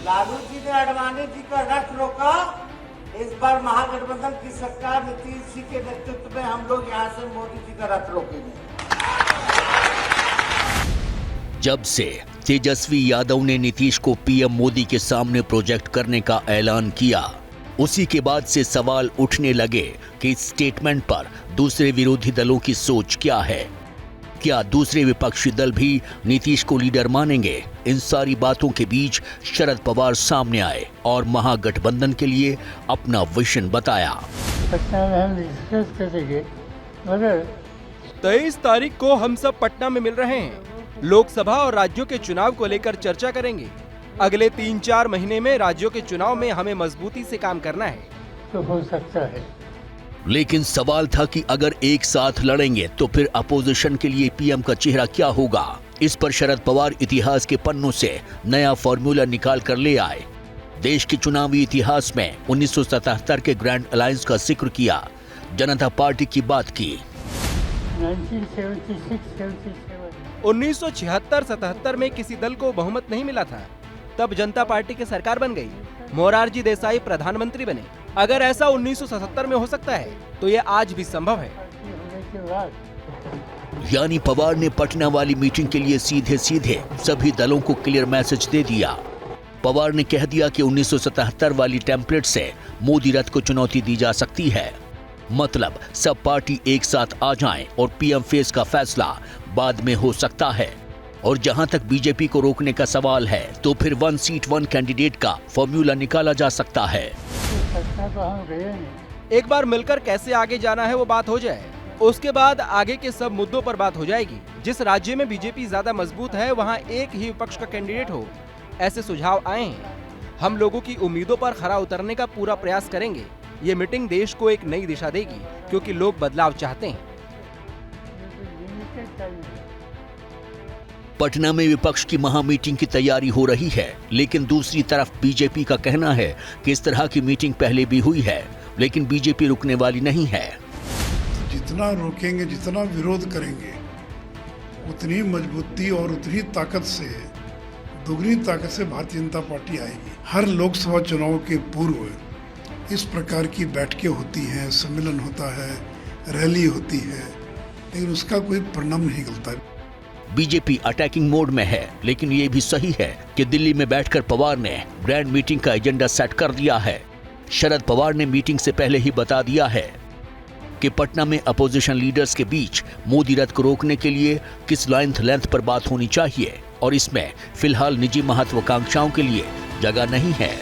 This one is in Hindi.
लालू जी ने अडवाणी जी का रथ रोका। इस बार महागठबंधन की सरकार नीतीश जी के नेतृत्व में हम लोग यहाँ से मोदी जी का रथ रोकेंगे। जब से तेजस्वी यादव ने नीतीश को पीएम मोदी के सामने प्रोजेक्ट करने का ऐलान किया, उसी के बाद से सवाल उठने लगे कि इस स्टेटमेंट पर दूसरे विरोधी दलों की सोच क्या है। क्या दूसरे विपक्षी दल भी नीतीश को लीडर मानेंगे? इन सारी बातों के बीच शरद पवार सामने आए और महागठबंधन के लिए अपना विजन बताया। पटना में हम डिस्कस करेंगे, मगर 23 तारीख को हम सब पटना में मिल रहे हैं। लोकसभा और राज्यों के चुनाव को लेकर चर्चा करेंगे। अगले 3-4 महीने में राज्यों के चुनाव में हमें मजबूती से काम करना है। तो हो सकता है। लेकिन सवाल था कि अगर एक साथ लड़ेंगे तो फिर अपोजिशन के लिए पीएम का चेहरा क्या होगा। इस पर शरद पवार इतिहास के पन्नों से नया फॉर्मूला निकाल कर ले आए। देश के चुनावी इतिहास में 1977 के ग्रैंड अलायंस का जिक्र किया, जनता पार्टी की बात की। 1976-77 में किसी दल को बहुमत नहीं मिला था, तब जनता पार्टी की सरकार बन गई। मोरारजी देसाई प्रधानमंत्री बने। अगर ऐसा 1977 में हो सकता है तो ये आज भी संभव है। यानी पवार ने पटना वाली मीटिंग के लिए सीधे सीधे सभी दलों को क्लियर मैसेज दे दिया। पवार ने कह दिया कि 1977 वाली टेम्पलेट से मोदी रथ को चुनौती दी जा सकती है। मतलब सब पार्टी एक साथ आ जाएं और पीएम फेस का फैसला बाद में हो सकता है। और जहां तक बीजेपी को रोकने का सवाल है तो फिर 1 सीट 1 कैंडिडेट का फॉर्मूला निकाला जा सकता है। एक बार मिलकर कैसे आगे जाना है वो बात हो जाए, उसके बाद आगे के सब मुद्दों पर बात हो जाएगी। जिस राज्य में बीजेपी ज्यादा मजबूत है वहां एक ही विपक्ष का कैंडिडेट हो, ऐसे सुझाव आए हैं। हम लोगों की उम्मीदों पर खरा उतरने का पूरा प्रयास करेंगे। ये मीटिंग देश को एक नई दिशा देगी, क्योंकि लोग बदलाव चाहते हैं। पटना में विपक्ष की महामीटिंग की तैयारी हो रही है, लेकिन दूसरी तरफ बीजेपी का कहना है कि इस तरह की मीटिंग पहले भी हुई है, लेकिन बीजेपी रुकने वाली नहीं है। जितना रोकेंगे, जितना विरोध करेंगे, उतनी मजबूती और उतनी ताकत से, दोगुनी ताकत से भारतीय जनता पार्टी आएगी। हर लोकसभा चुनाव के पूर्व इस प्रकार की बैठकें होती हैं, सम्मेलन होता है, रैली होती है, लेकिन उसका कोई परिणाम नहीं निकलता है। बीजेपी अटैकिंग मोड में है, लेकिन ये भी सही है कि दिल्ली में बैठकर पवार ने ग्रैंड मीटिंग का एजेंडा सेट कर दिया है। शरद पवार ने मीटिंग से पहले ही बता दिया है कि पटना में अपोजिशन लीडर्स के बीच मोदी रथ को रोकने के लिए किस लेंथ पर बात होनी चाहिए और इसमें फिलहाल निजी महत्वाकांक्षाओं के लिए जगह नहीं है।